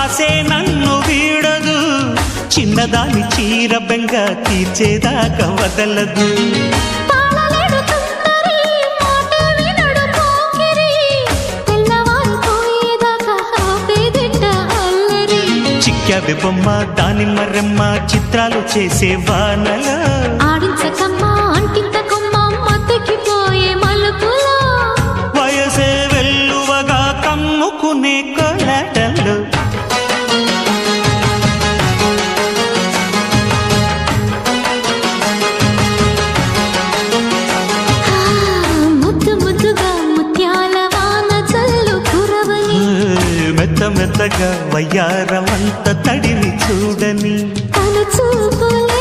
ఆసే నన్ను వీడదు, చిన్నదాని చీర బెంగ తీర్చేదాకా వదలదు. చిక్కావి బొమ్మ దానిమ్మ రెమ్మ చిత్రాలు చేసే వానల ఆడించకమ్మా అంటింతకమ్మ మత్తెక్కిపోయే మలుపులో వయసే వెల్లువగా కమ్ముకునే కొలటలు. ముద్దు ముద్దుగా ముత్యాల వాన చల్లు కురవని మెత్త మెత్తగా వయ్యారమంత తడిని చూడని తన చూపులే